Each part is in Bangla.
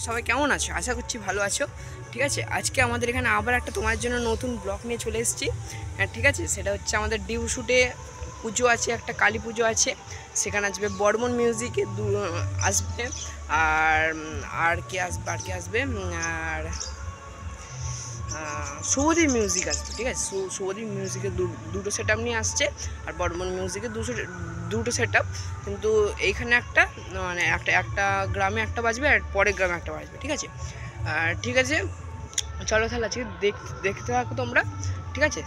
সবাই কেমন আছো? আশা করছি ভালো আছো। ঠিক আছে, আজকে আমাদের এখানে আবার একটা তোমার জন্য নতুন ব্লগ নিয়ে চলে এসেছি। হ্যাঁ ঠিক আছে, সেটা হচ্ছে আমাদের ডিউ শুটে পুজো আছে, একটা কালী পুজো আছে, সেখানে আসবে বর্মন মিউজিকে আসবে। আর আর কে আসবে আর শুভদীপ মিউজিক আসবে। ঠিক আছে, শুভদীপ মিউজিকের দুটো সেট আপ নিয়ে আসছে, আর বর্মন মিউজিকের দুটো সেট আপ। কিন্তু এইখানে একটা মানে একটা গ্রামে একটা বাজবে, আর পরের গ্রামে একটা বাজবে। ঠিক আছে, ঠিক আছে, চলো তাহলে আজকে দেখতে থাকো তোমরা। ঠিক আছে,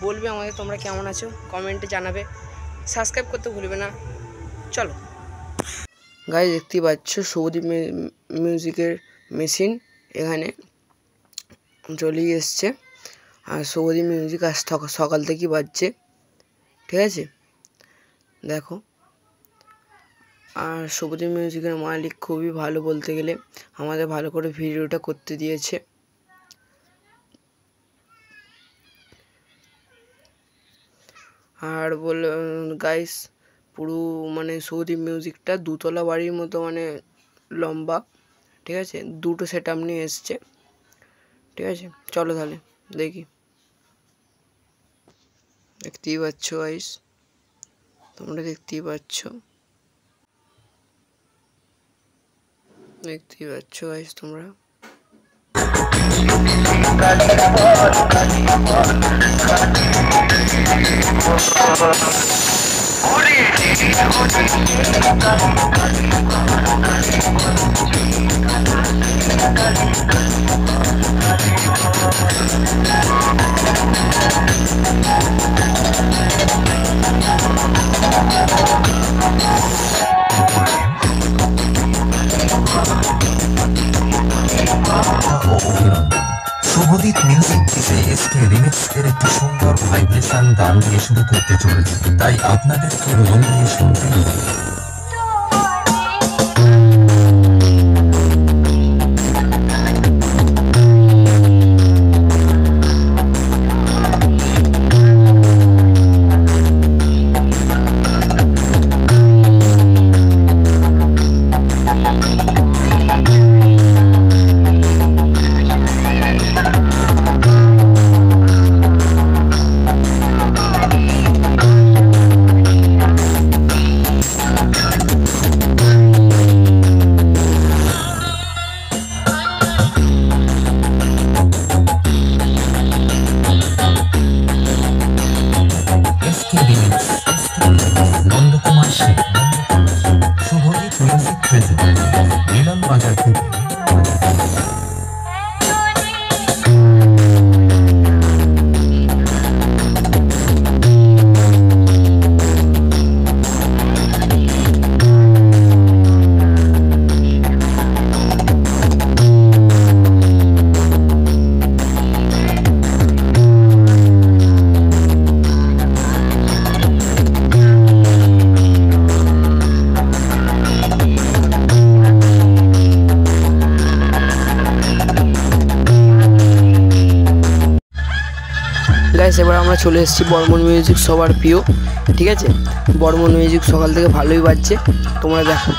বলবে আমাদের তোমরা কেমন আছো, কমেন্টে জানাবে, সাবস্ক্রাইব করতে ভুলবে না। চলো গাইস, দেখতেই পাচ্ছ শুভদীপ মিউজিকের মেশিন এখানে চলেই এসছে। আর শুভদীপ মিউজিক আজ সকাল থেকেই বাজছে। ঠিক আছে, দেখো। আর শুভদীপ মিউজিকের মালিক খুবই ভালো, বলতে গেলে আমাদের ভালো করে ভিডিওটা করতে দিয়েছে। আর গাইস, পুরো মানে শুভদীপ মিউজিকটা দুতলা বাড়ির মতো মানে লম্বা। ঠিক আছে, দুটো সেট আপ নিয়ে এসছে। ঠিক আছে, চলো তাহলে দেখি। দেখতেই পাচ্ছ গাইস, তোমরা দেখতেই পাচ্ছ গাইস তোমরা। শুভদীপ মিউজিক থেকে এসকে রিমিক্স এর একটি সুন্দর ভাইব্রেশন গান দিয়ে শুরু করতে চলেছে, তাই আপনাদেরকে মন দিয়ে শুনতে হবে। শুভদীপ মিউজিক প্রেজেন্ট মিলন বাজার থেকে। গাইস, এবার আমরা চলে এসেছি বর্মন মিউজিক, সবার প্রিয়। ঠিক আছে, বর্মন মিউজিক সকাল থেকে ভালোই বাজছে, তোমরা দেখো।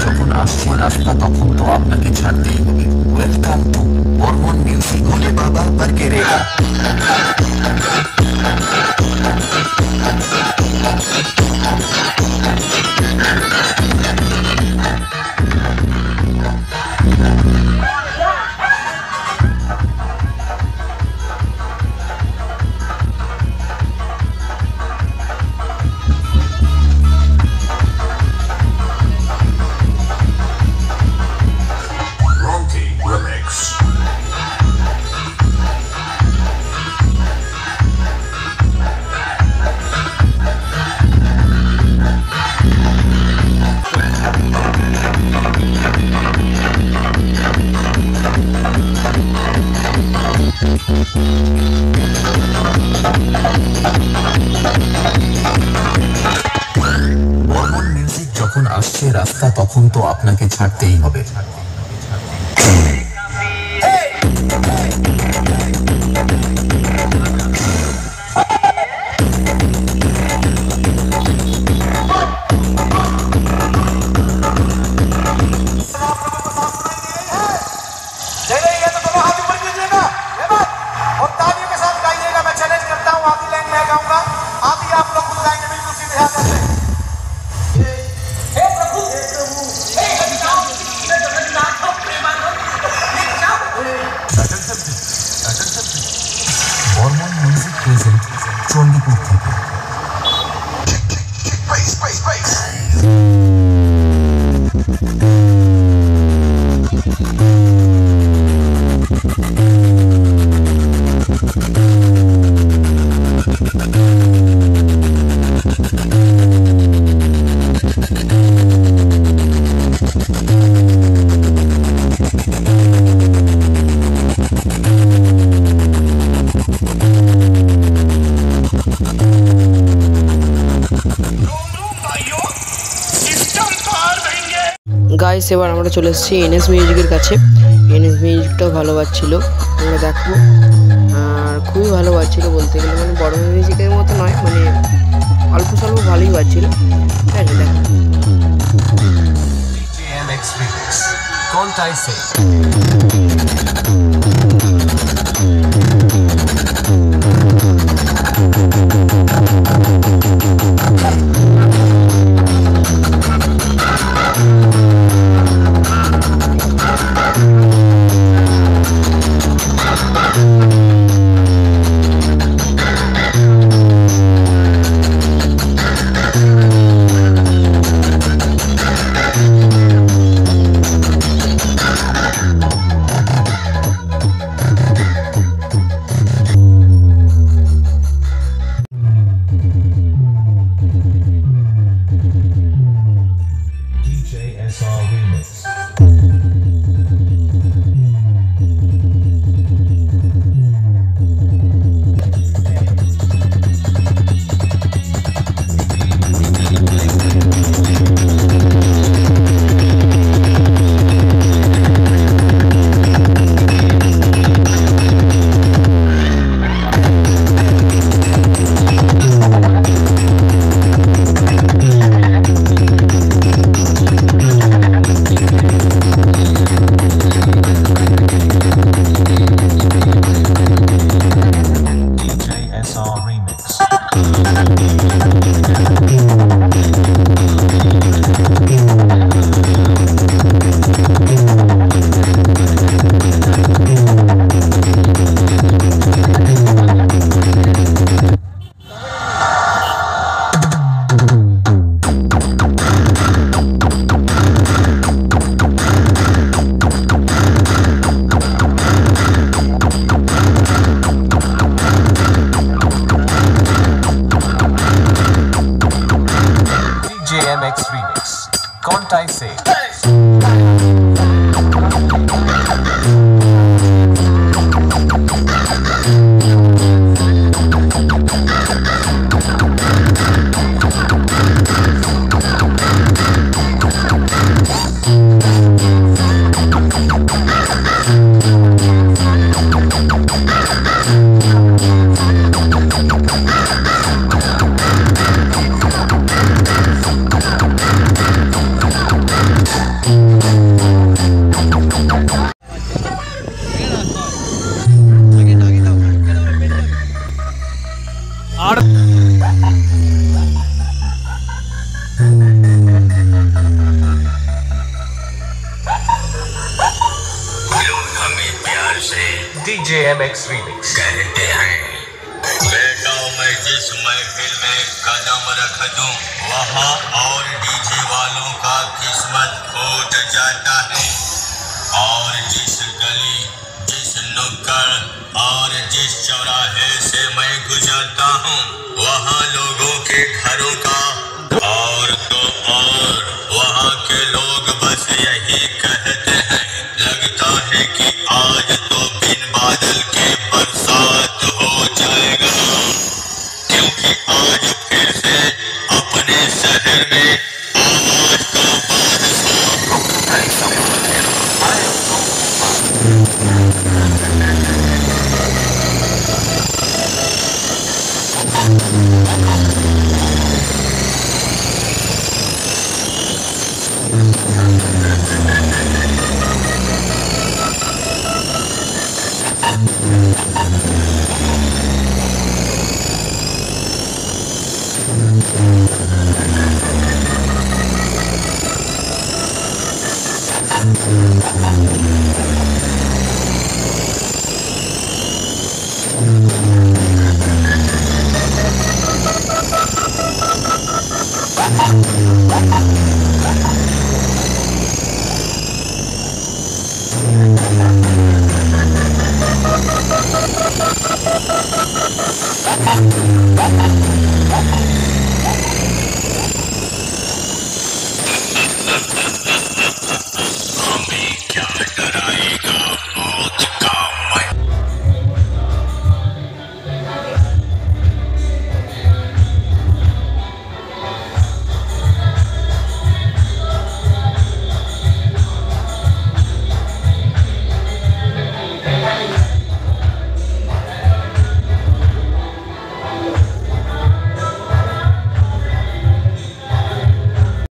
যখন আসছে রাস্তা, তখন তো আপনাকে ছাড়তেই হবে। Welcome to Barman music. Bhole Baba पर गिरेगा। আসছে রাস্তা তখন তো আপনাকে ছাড়তেই হবে। বর্মন মিউজিক প্রেজেন্ট চণ্ডীপুর থেকে। গাইস এবার আমরা চলে এসেছি এনএস মিউজিকের কাছে। এনএস মিউজিকটাও ভালো বাজছিল, আমরা দেখবো। আর খুবই ভালো বাজছিল বলতে গেলে, মানে বড় মিউজিকের মতো নয়, মানে অল্প স্বল্প ভালোই বাজছিল। ঠিক আছে, দেখো। DJMX Remix. Contai Se. DJMX Remix कहते हैं बेटा मैं जिस महफिल में कदम रख दूं वहाँ और डीजे वालों का किस्मत फूट जाता है, और जिस गली जिस नुक्कड़ और जिस चौराहे से मैं गुजरता हूँ वहाँ लोगों के घरों का